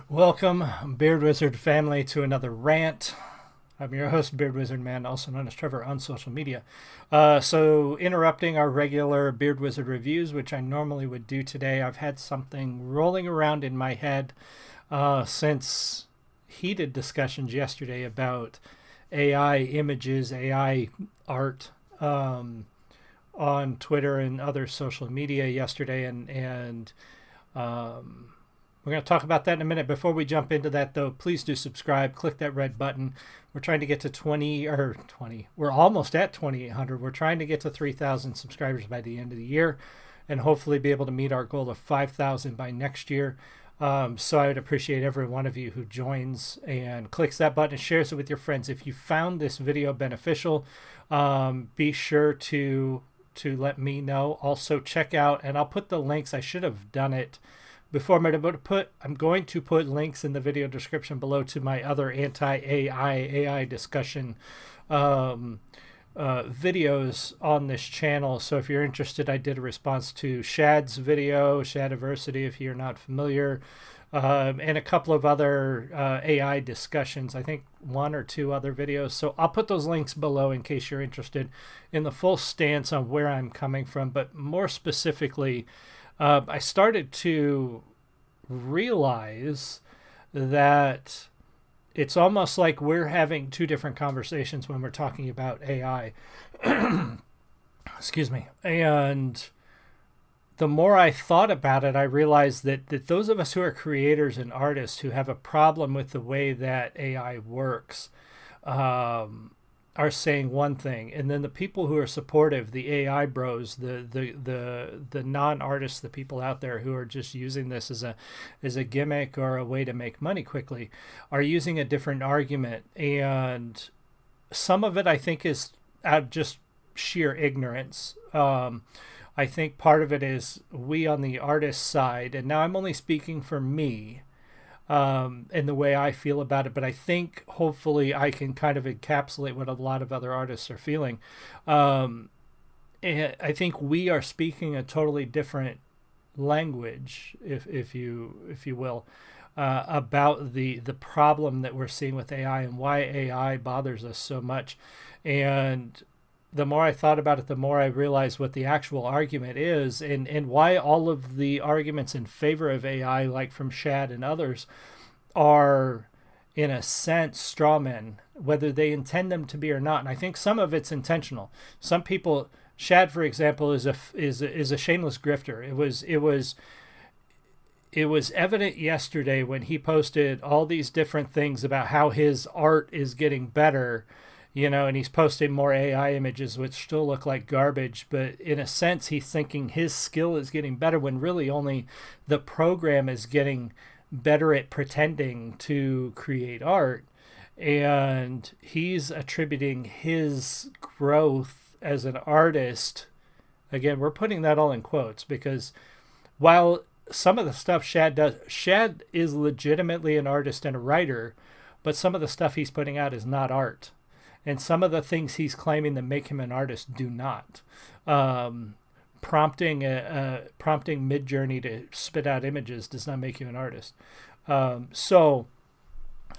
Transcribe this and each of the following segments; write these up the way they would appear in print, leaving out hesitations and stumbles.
Welcome, Beard Wizard family, to another rant. I'm your host, Beard Wizard Man, also known as Trevor on social media. So, interrupting our regular Beard Wizard reviews, which I normally would do today, I've had something rolling around in my head since heated discussions yesterday about AI images, AI art on Twitter and other social media yesterday, and we're going to talk about that in a minute. Before we jump into that, though, please do subscribe. Click that red button. We're trying to get to 20. We're almost at 2,800. We're trying to get to 3,000 subscribers by the end of the year and hopefully be able to meet our goal of 5,000 by next year. So I would appreciate every one of you who joins and clicks that button and shares it with your friends. If you found this video beneficial, be sure to let me know. Also, check out, and I'll put the links. I should have done it before I'm going to put links in the video description below to my other AI discussion videos on this channel. So if you're interested, I did a response to Shad's video, Shadiversity, if you're not familiar, and a couple of other AI discussions. I think one or two other videos. So I'll put those links below in case you're interested in the full stance on where I'm coming from. But more specifically, I started to realize that it's almost like we're having two different conversations when we're talking about AI. Excuse me. And the more I thought about it, I realized that those of us who are creators and artists who have a problem with the way that AI works are saying one thing, and then the people who are supportive, the AI bros, the non-artists, the people out there who are just using this as a gimmick or a way to make money quickly, are using a different argument. And some of it, I think, is out of just sheer ignorance. I think part of it is we on the artist side, and now I'm only speaking for me, and the way I feel about it, but I think hopefully I can kind of encapsulate what a lot of other artists are feeling. And I think we are speaking a totally different language, if you will, about the problem that we're seeing with AI and why AI bothers us so much. And the more I thought about it, the more I realized what the actual argument is, and why all of the arguments in favor of AI, like from Shad and others, are, in a sense, straw men, whether they intend them to be or not. And I think some of it's intentional. Some people, Shad, for example, is a shameless grifter. It was evident yesterday when he posted all these different things about how his art is getting better. And he's posting more AI images, which still look like garbage. But in a sense, he's thinking his skill is getting better when really only the program is getting better at pretending to create art. And he's attributing his growth as an artist. Again, we're putting that all in quotes because while some of the stuff Shad does, Shad is legitimately an artist and a writer, but some of the stuff he's putting out is not art. And some of the things he's claiming that make him an artist do not. Prompting Midjourney to spit out images does not make you an artist. So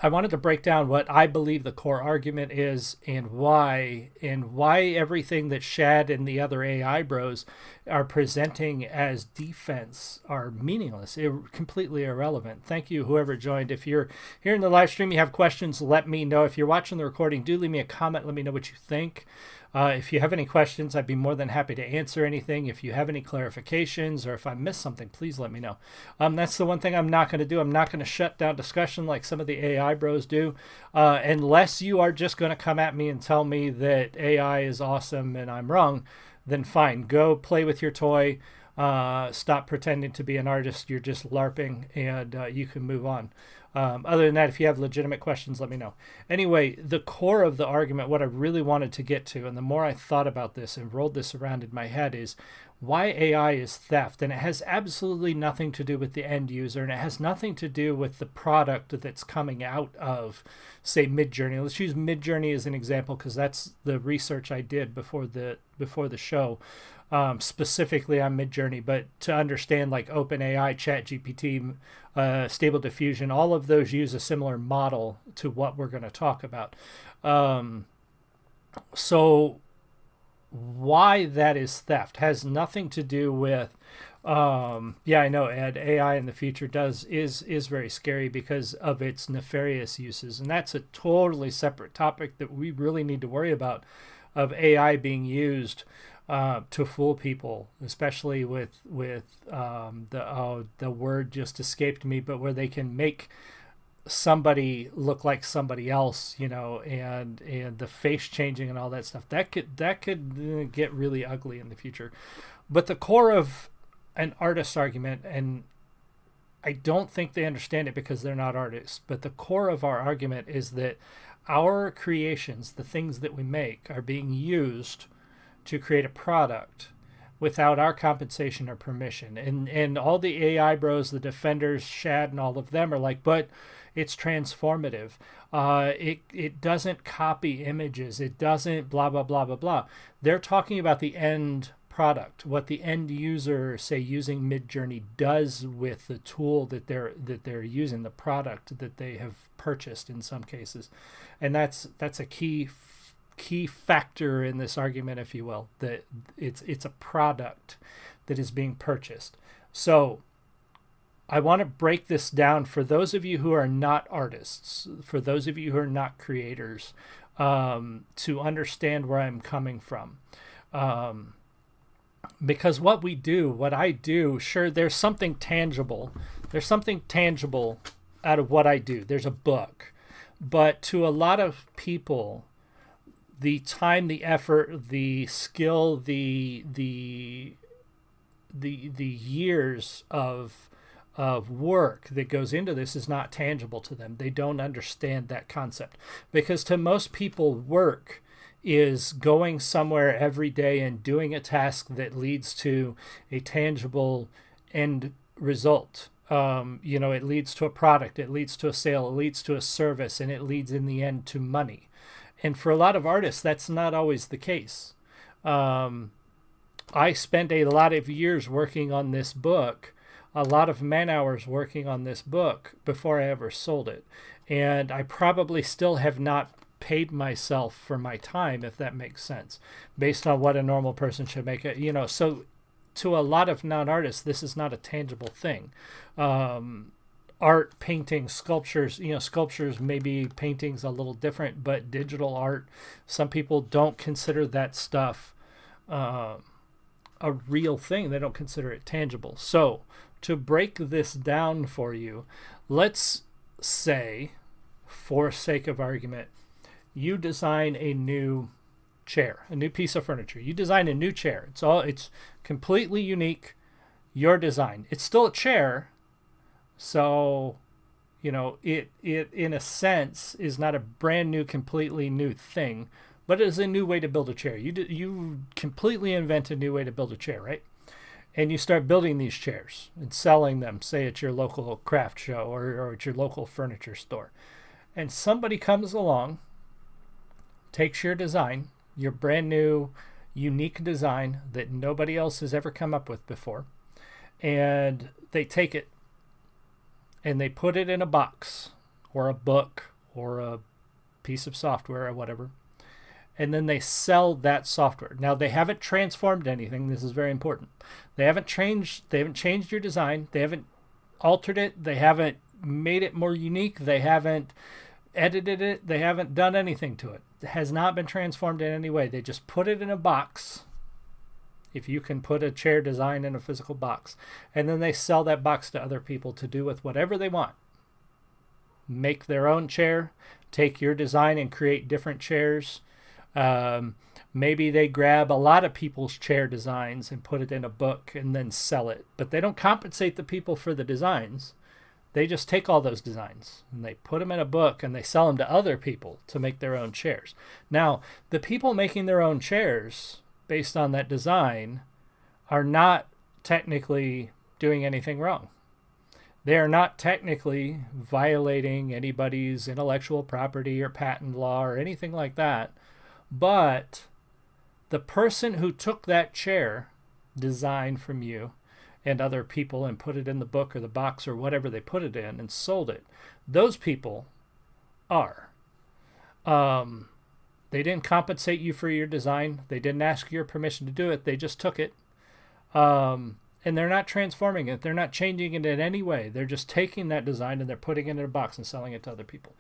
I wanted to break down what I believe the core argument is and why everything that Shad and the other AI bros are presenting as defense are meaningless, completely irrelevant. Thank you, whoever joined. If you're here in the live stream, you have questions, let me know. If you're watching the recording, do leave me a comment. Let me know what you think. If you have any questions, I'd be more than happy to answer anything. If you have any clarifications or if I missed something, please let me know. That's the one thing I'm not going to do. I'm not going to shut down discussion like some of the AI bros do, unless you are just going to come at me and tell me that AI is awesome and I'm wrong. Then fine, go play with your toy. Stop pretending to be an artist. You're just LARPing, and you can move on. Other than that, if you have legitimate questions, let me know. Anyway, the core of the argument, what I really wanted to get to, and the more I thought about this and rolled this around in my head, is why AI is theft. And it has absolutely nothing to do with the end user, and it has nothing to do with the product that's coming out of, say, Midjourney. Let's use Midjourney as an example because that's the research I did before the show. specifically on Midjourney, but to understand like OpenAI, ChatGPT, Stable Diffusion, all of those use a similar model to what we're going to talk about. So why that is theft has nothing to do with yeah, I know, Ed. AI in the future is very scary because of its nefarious uses, and that's a totally separate topic that we really need to worry about. Of AI being used to fool people, especially with the word just escaped me, but where they can make somebody look like somebody else, and the face changing and all that stuff. That could get really ugly in the future. But the core of an artist's argument, and I don't think they understand it because they're not artists, but the core of our argument is that our creations, the things that we make, are being used to create a product without our compensation or permission. And all the AI bros, the defenders, Shad, and all of them are like, but it's transformative. It doesn't copy images. It doesn't blah, blah, blah, blah, blah. They're talking about the end product, what the end user, say using Midjourney, does with the tool that they're using, the product that they have purchased in some cases. And that's a key factor in this argument, if you will, that it's a product that is being purchased. So I want to break this down for those of you who are not artists, for those of you who are not creators, to understand where I'm coming from. Because what I do, sure, there's something tangible. There's something tangible out of what I do. There's a book. But to a lot of people, the time, the effort, the skill, the years of work that goes into this is not tangible to them. They don't understand that concept. Because to most people, work is going somewhere every day and doing a task that leads to a tangible end result. It leads to a product, it leads to a sale, it leads to a service, and it leads in the end to money. And for a lot of artists, that's not always the case. I spent a lot of years working on this book, a lot of man hours working on this book before I ever sold it. And I probably still have not paid myself for my time, if that makes sense, based on what a normal person should make it. So to a lot of non-artists, this is not a tangible thing. Art, painting, sculptures, sculptures, maybe paintings a little different, but digital art, some people don't consider that stuff a real thing. They don't consider it tangible. So to break this down for you, let's say, for sake of argument, you design a new chair, a new piece of furniture. You design a new chair. It's completely unique, your design. It's still a chair, so it in a sense is not a brand new, completely new thing, but it is a new way to build a chair. You completely invent a new way to build a chair, right? And you start building these chairs and selling them, say at your local craft show or at your local furniture store. And somebody comes along, takes your design, your brand new, unique design that nobody else has ever come up with before, and they take it and they put it in a box or a book or a piece of software or whatever, and then they sell that software. Now, they haven't transformed anything. This is very important. They haven't changed your design. They haven't altered it. They haven't made it more unique. They haven't edited it. They haven't done anything to it. It has not been transformed in any way. They just put it in a box, if you can put a chair design in a physical box, and then they sell that box to other people to do with whatever they want. Make their own chair, take your design and create different chairs. Maybe they grab a lot of people's chair designs and put it in a book and then sell it. But they don't compensate the people for the designs. They just take all those designs and they put them in a book and they sell them to other people to make their own chairs. Now, the people making their own chairs based on that design are not technically doing anything wrong. They are not technically violating anybody's intellectual property or patent law or anything like that. But the person who took that chair design from you and other people and put it in the book or the box or whatever they put it in and sold it. Those people are. They didn't compensate you for your design. They didn't ask your permission to do it. They just took it. And they're not transforming it. They're not changing it in any way. They're just taking that design and they're putting it in a box and selling it to other people.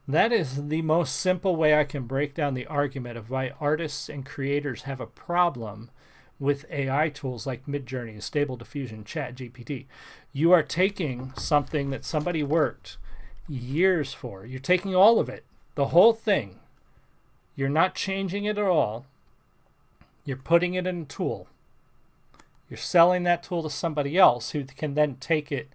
That is the most simple way I can break down the argument of why artists and creators have a problem with AI tools like Midjourney, Stable Diffusion, ChatGPT. You are taking something that somebody worked years for. You're taking all of it, the whole thing. You're not changing it at all. You're putting it in a tool. You're selling that tool to somebody else who can then take it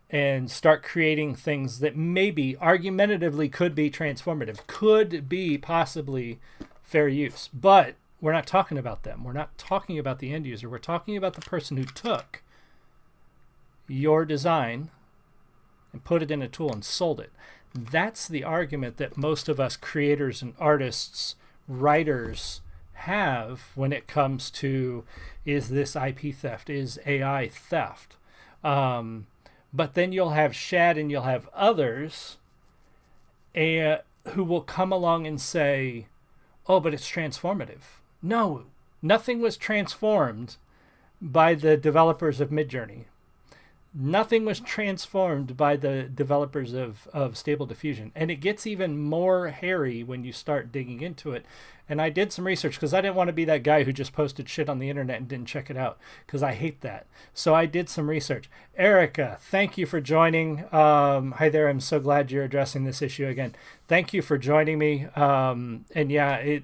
and start creating things that maybe argumentatively could be transformative, could be possibly fair use. But we're not talking about them. We're not talking about the end user. We're talking about the person who took your design and put it in a tool and sold it. That's the argument that most of us creators and artists, writers, have when it comes to, is this IP theft, is AI theft? But then you'll have Shad and you'll have others who will come along and say, oh, but it's transformative. No, nothing was transformed by the developers of Midjourney. Nothing was transformed by the developers of Stable Diffusion. And it gets even more hairy when you start digging into it. And I did some research because I didn't want to be that guy who just posted shit on the internet and didn't check it out, because I hate that. So I did some research. Erica, thank you for joining. Hi there. I'm so glad you're addressing this issue again. Thank you for joining me. And yeah,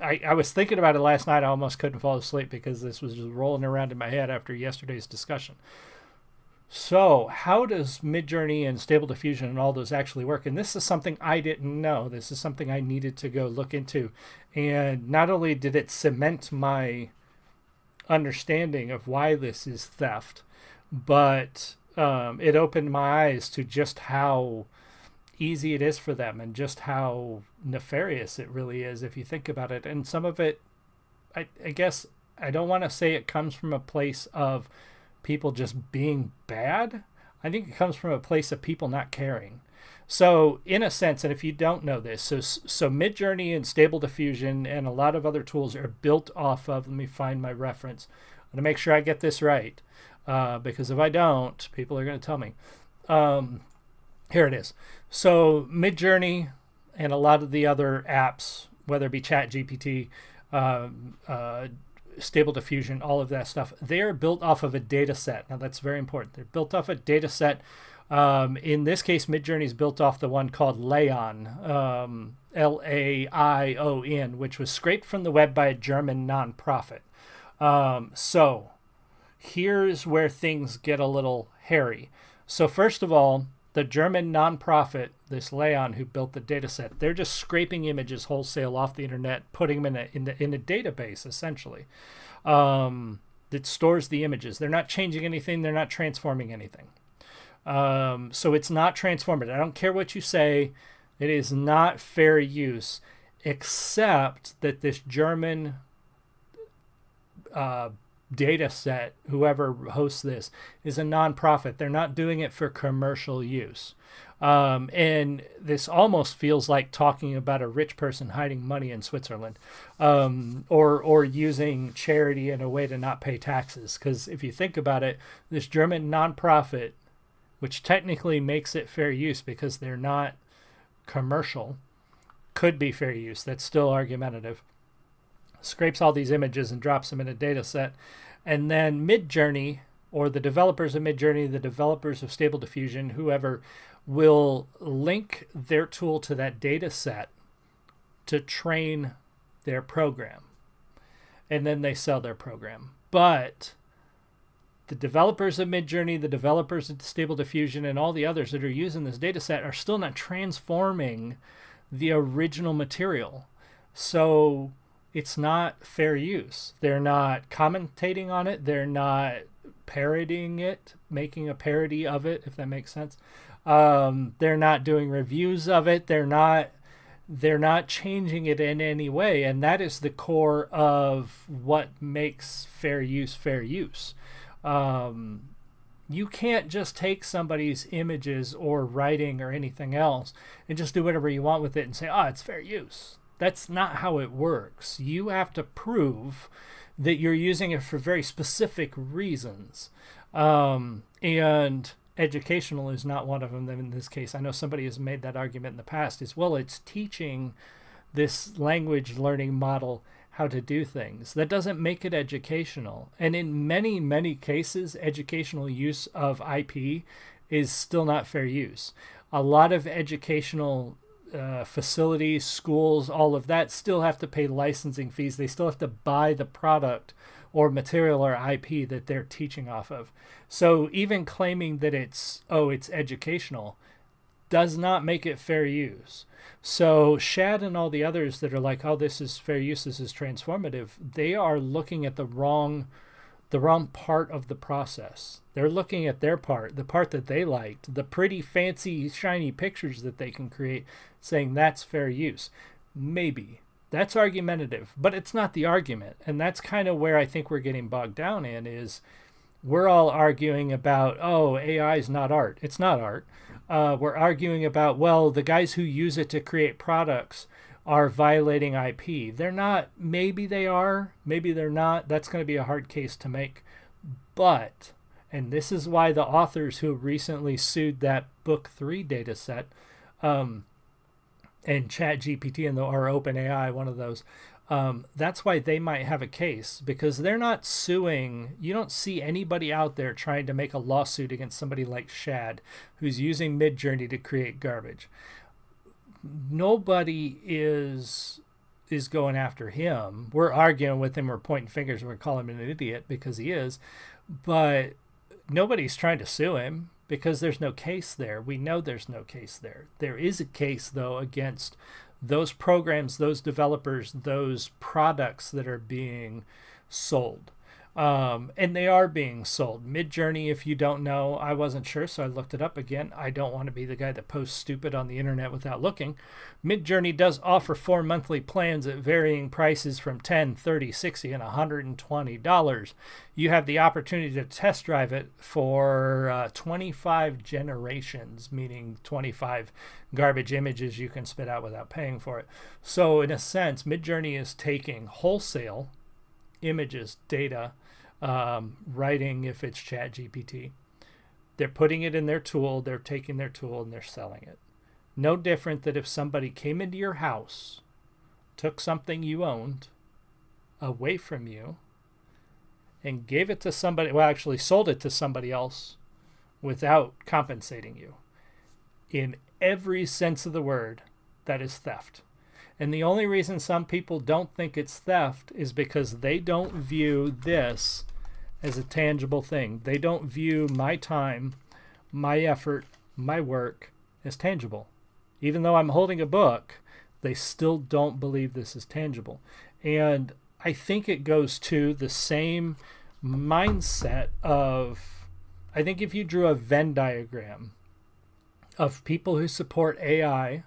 I was thinking about it last night. I almost couldn't fall asleep because this was just rolling around in my head after yesterday's discussion. So how does Midjourney and Stable Diffusion and all those actually work? And this is something I didn't know. This is something I needed to go look into. And not only did it cement my understanding of why this is theft, but it opened my eyes to just how easy it is for them and just how nefarious it really is if you think about it. And some of it, I guess, I don't want to say it comes from a place of people just being bad. I think it comes from a place of people not caring. So in a sense, and if you don't know this, so Midjourney and Stable Diffusion and a lot of other tools are built off of, let me find my reference. I'm going to make sure I get this right, because if I don't, people are going to tell me. Here it is. So Midjourney and a lot of the other apps, whether it be ChatGPT, Stable Diffusion, all of that stuff, they are built off of a data set. Now that's very important. They're built off a data set. In this case, Midjourney is built off the one called Laion, Laion, which was scraped from the web by a German nonprofit. So here's where things get a little hairy. So first of all, the German nonprofit, this Laion, who built the data set, they're just scraping images wholesale off the internet, putting them in a database, essentially, that stores the images. They're not changing anything. They're not transforming anything. So it's not transformative. I don't care what you say. It is not fair use, except that this German data set, whoever hosts this, is a nonprofit. They're not doing it for commercial use. And this almost feels like talking about a rich person hiding money in Switzerland, or using charity in a way to not pay taxes. Because if you think about it, this German nonprofit, which technically makes it fair use because they're not commercial, could be fair use. That's still argumentative. Scrapes all these images and drops them in a data set. And then Midjourney, or the developers of Midjourney, the developers of Stable Diffusion, whoever, will link their tool to that data set to train their program. And then they sell their program. But the developers of Midjourney, the developers of Stable Diffusion, and all the others that are using this data set are still not transforming the original material. So it's not fair use. They're not commentating on it. They're not parodying it, making a parody of it, if that makes sense. They're not doing reviews of it. They're not They're not changing it in any way, and that is the core of what makes fair use fair use. You can't just take somebody's images or writing or anything else and just do whatever you want with it and say, oh, it's fair use. That's not how it works. You have to prove that you're using it for very specific reasons. And educational is not one of them in this case. I know somebody has made that argument in the past as well. It's teaching this language learning model how to do things. That doesn't make it educational. And in many, many cases, educational use of IP is still not fair use. A lot of educational facilities, schools, all of that still have to pay licensing fees. They still have to buy the product or material or IP that they're teaching off of. So even claiming that it's educational does not make it fair use. So Shad and all the others that are like, oh, this is fair use, this is transformative, they are looking at the wrong part of the process. They're looking at their part, the part that they liked, the pretty fancy shiny pictures that they can create, saying that's fair use. Maybe. That's argumentative, but it's not the argument. And that's kind of where I think we're getting bogged down in, is we're all arguing about, oh, AI is not art. It's not art. We're arguing about, well, the guys who use it to create products are violating IP. They're not. Maybe they are. Maybe they're not. That's going to be a hard case to make. But, and this is why the authors who recently sued that Book 3 data set, and ChatGPT or OpenAI, one of those, that's why they might have a case, because they're not suing. You don't see anybody out there trying to make a lawsuit against somebody like Shad, who's using Midjourney to create garbage. Nobody is going after him. We're arguing with him, we're pointing fingers, we're calling him an idiot because he is, but nobody's trying to sue him because there's no case there. We know there's no case there. There is a case, though, against those programs, those developers, those products that are being sold. And they are being sold. Midjourney, if you don't know, I wasn't sure, so I looked it up again. I don't want to be the guy that posts stupid on the internet without looking. Midjourney does offer 4 monthly plans at varying prices from $10, $30, $60, and $120. You have the opportunity to test drive it for 25 generations, meaning 25 garbage images you can spit out without paying for it. So in a sense, Midjourney is taking wholesale images, data, writing, if it's ChatGPT. They're putting it in their tool, they're taking their tool and they're selling it. No different than if somebody came into your house, took something you owned away from you, and gave it to somebody, well, actually sold it to somebody else without compensating you. In every sense of the word, that is theft. And the only reason some people don't think it's theft is because they don't view this as a tangible thing. They don't view my time, my effort, my work as tangible. Even though I'm holding a book, they still don't believe this is tangible. And I think it goes to the same mindset of, I think if you drew a Venn diagram of people who support AI,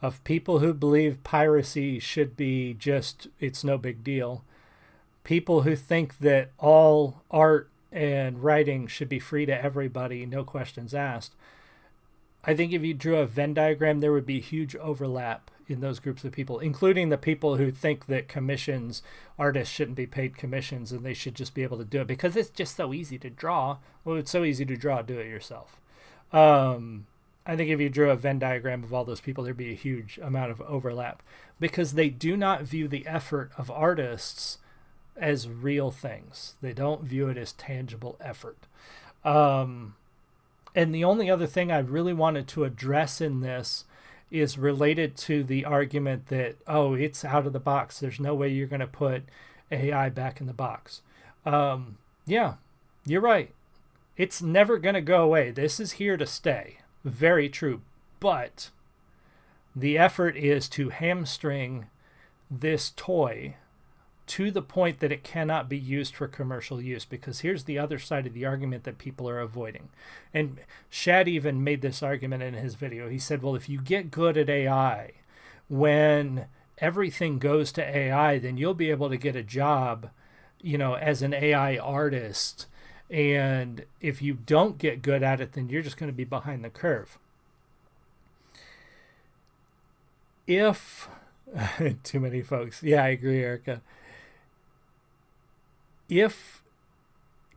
of people who believe piracy should be just, it's no big deal, people who think that all art and writing should be free to everybody, no questions asked. I think if you drew a Venn diagram, there would be huge overlap in those groups of people, including the people who think that artists shouldn't be paid commissions and they should just be able to do it because it's just so easy to draw. Well, it's so easy to draw, do it yourself. I think if you drew a Venn diagram of all those people, there'd be a huge amount of overlap because they do not view the effort of artists as real things. They don't view it as tangible effort. And the only other thing I really wanted to address in this is related to the argument that, oh, it's out of the box. There's no way you're going to put AI back in the box. Yeah, you're right. It's never going to go away. This is here to stay. Very true. But the effort is to hamstring this toy to the point that it cannot be used for commercial use, because here's the other side of the argument that people are avoiding. And Shad even made this argument in his video. He said, well, if you get good at AI, when everything goes to AI, then you'll be able to get a job, as an AI artist. And if you don't get good at it, then you're just going to be behind the curve. If too many folks, yeah, I agree, Erica. If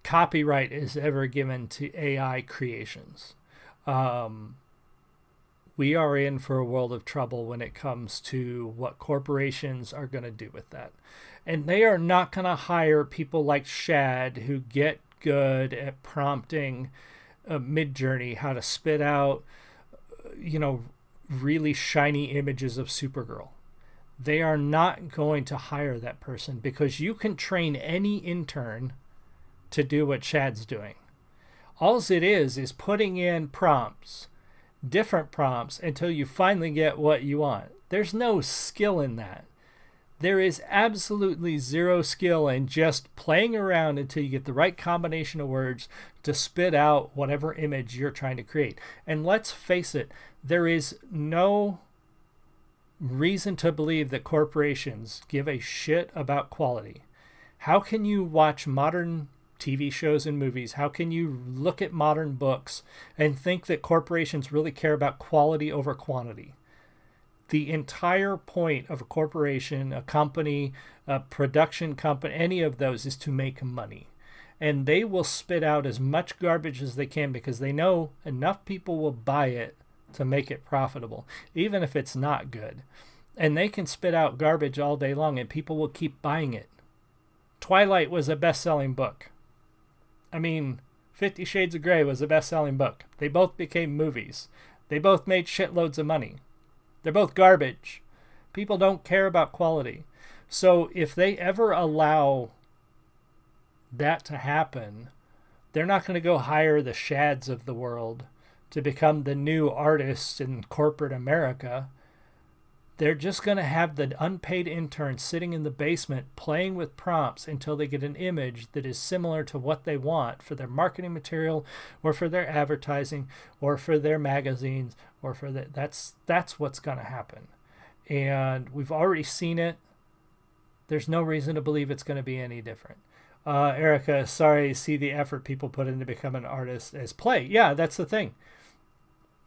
copyright is ever given to AI creations, we are in for a world of trouble when it comes to what corporations are going to do with that. And they are not going to hire people like Shad who get good at prompting Midjourney how to spit out, really shiny images of Supergirl. They are not going to hire that person because you can train any intern to do what Shad's doing. All it is putting in prompts, different prompts, until you finally get what you want. There's no skill in that. There is absolutely zero skill in just playing around until you get the right combination of words to spit out whatever image you're trying to create. And let's face it, there is no reason to believe that corporations give a shit about quality. How can you watch modern TV shows and movies? How can you look at modern books and think that corporations really care about quality over quantity? The entire point of a corporation, a company, a production company, any of those is to make money. And they will spit out as much garbage as they can because they know enough people will buy it to make it profitable, even if it's not good. And they can spit out garbage all day long and people will keep buying it. Twilight was a best-selling book. 50 Shades of Grey was a best-selling book. They both became movies. They both made shitloads of money. They're both garbage. People don't care about quality. So if they ever allow that to happen, they're not going to go hire the Shads of the world to become the new artists in corporate America. They're just going to have the unpaid interns sitting in the basement playing with prompts until they get an image that is similar to what they want for their marketing material or for their advertising or for their magazines or for that's what's going to happen. And we've already seen it. There's no reason to believe it's going to be any different. Erica, sorry, see the effort people put into becoming an artist as play. Yeah, that's the thing.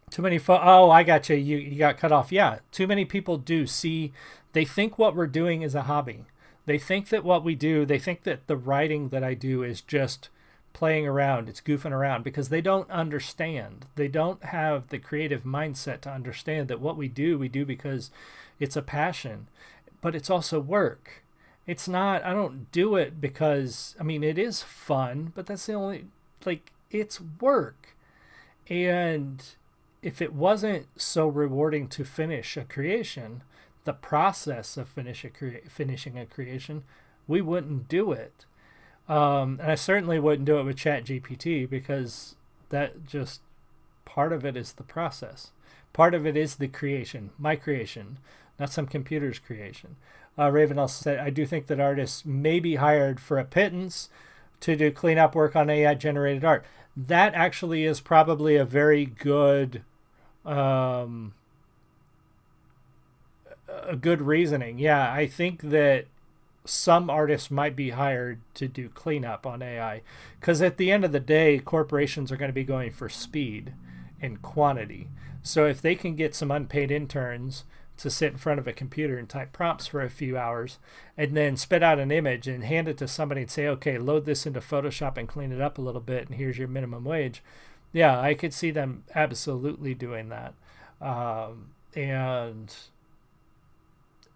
Too many oh, I got you. You got cut off. Yeah, too many people do see. They think what we're doing is a hobby. They think that what we do, they think that the writing that I do is just playing around. It's goofing around because they don't understand. They don't have the creative mindset to understand that what we do because it's a passion, but it's also work. It's not, I don't do it because, it is fun, but that's the only, it's work. And if it wasn't so rewarding to finish a creation, the process of finishing a creation, we wouldn't do it. And I certainly wouldn't do it with ChatGPT because that just, part of it is the process. Part of it is the creation, my creation, not some computer's creation. Raven also said, I do think that artists may be hired for a pittance to do cleanup work on AI-generated art. That actually is probably a very good, a good reasoning. Yeah, I think that some artists might be hired to do cleanup on AI because at the end of the day, corporations are going to be going for speed and quantity. So if they can get some unpaid interns to sit in front of a computer and type prompts for a few hours and then spit out an image and hand it to somebody and say, okay, load this into Photoshop and clean it up a little bit and here's your minimum wage. Yeah, I could see them absolutely doing that. And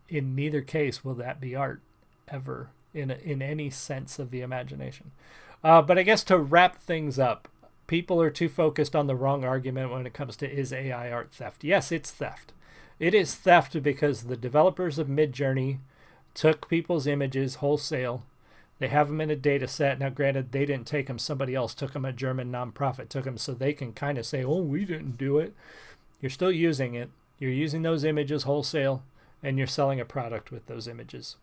in neither case will that be art ever in any sense of the imagination. But I guess to wrap things up, people are too focused on the wrong argument when it comes to is AI art theft. Yes, it's theft. It is theft because the developers of Midjourney took people's images wholesale. They have them in a data set. Now, granted, they didn't take them. Somebody else took them. A German nonprofit took them, so they can kind of say, oh, we didn't do it. You're still using it. You're using those images wholesale, and you're selling a product with those images.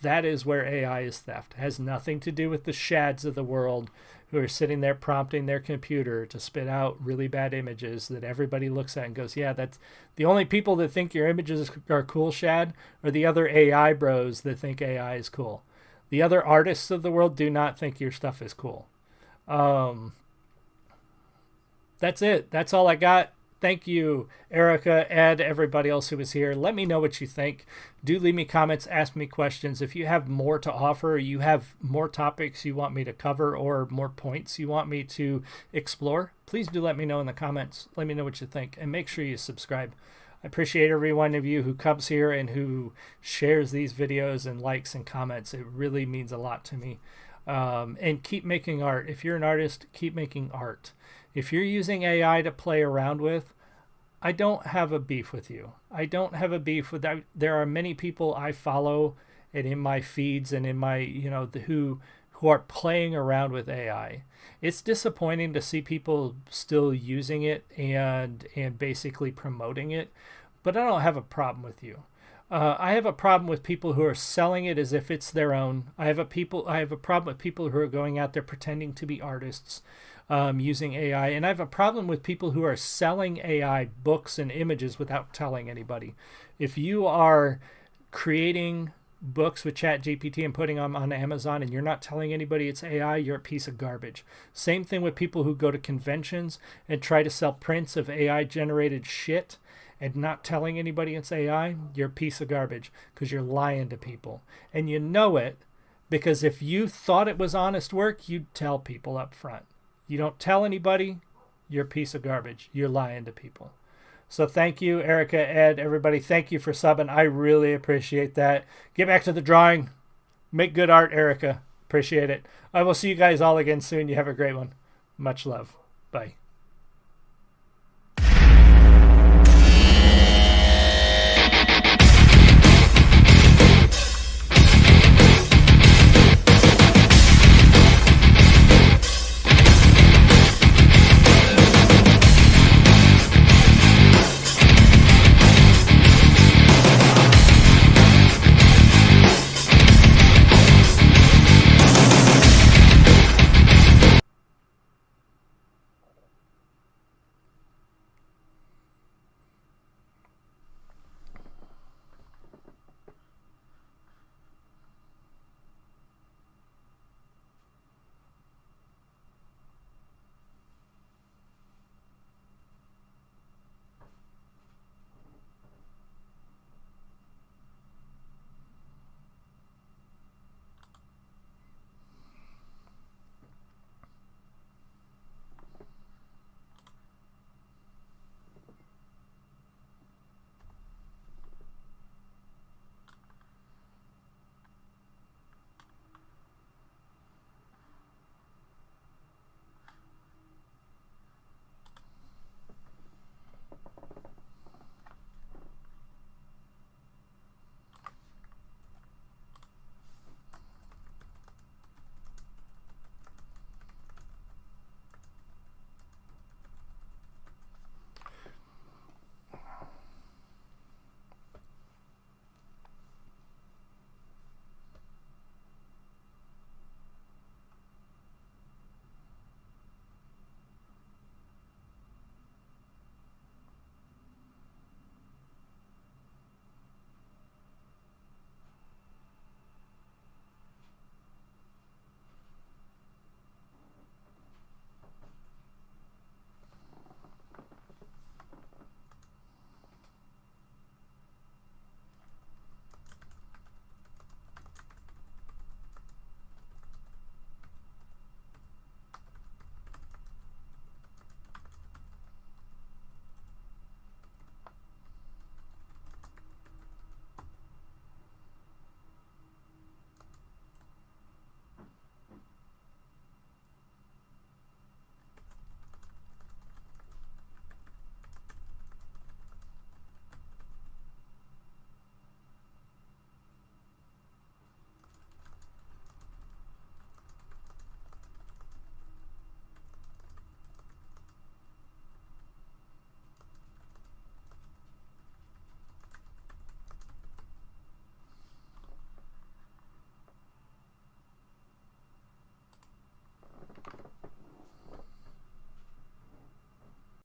That is where AI is theft. It has nothing to do with the shads of the world who are sitting there prompting their computer to spit out really bad images that everybody looks at and goes, yeah, that's the only people that think your images are cool, Shad, are the other AI bros that think AI is cool. The other artists of the world do not think your stuff is cool. That's it. That's all I got. Thank you, Erica, Ed, everybody else who was here. Let me know what you think. Do leave me comments, ask me questions. If you have more to offer, you have more topics you want me to cover or more points you want me to explore, please do let me know in the comments. Let me know what you think, and make sure you subscribe. I appreciate every one of you who comes here and who shares these videos and likes and comments. It really means a lot to me. And keep making art. If you're an artist, keep making art. If you're using AI to play around with, I don't have a beef with you. I don't have a beef with that. There are many people I follow and in my feeds and in my, who are playing around with AI. It's disappointing to see people still using it and basically promoting it, but I don't have a problem with you. I have a problem with people who are selling it as if it's their own. I have a problem with people who are going out there pretending to be artists, using AI, and I have a problem with people who are selling AI books and images without telling anybody. If you are creating books with ChatGPT and putting them on Amazon and you're not telling anybody it's AI, you're a piece of garbage. Same thing with people who go to conventions and try to sell prints of AI generated shit and not telling anybody it's AI, you're a piece of garbage because you're lying to people. And you know it because if you thought it was honest work, you'd tell people up front. You don't tell anybody, you're a piece of garbage. You're lying to people. So thank you, Erica, Ed, everybody. Thank you for subbing. I really appreciate that. Get back to the drawing. Make good art, Erica. Appreciate it. I will see you guys all again soon. You have a great one. Much love. Bye.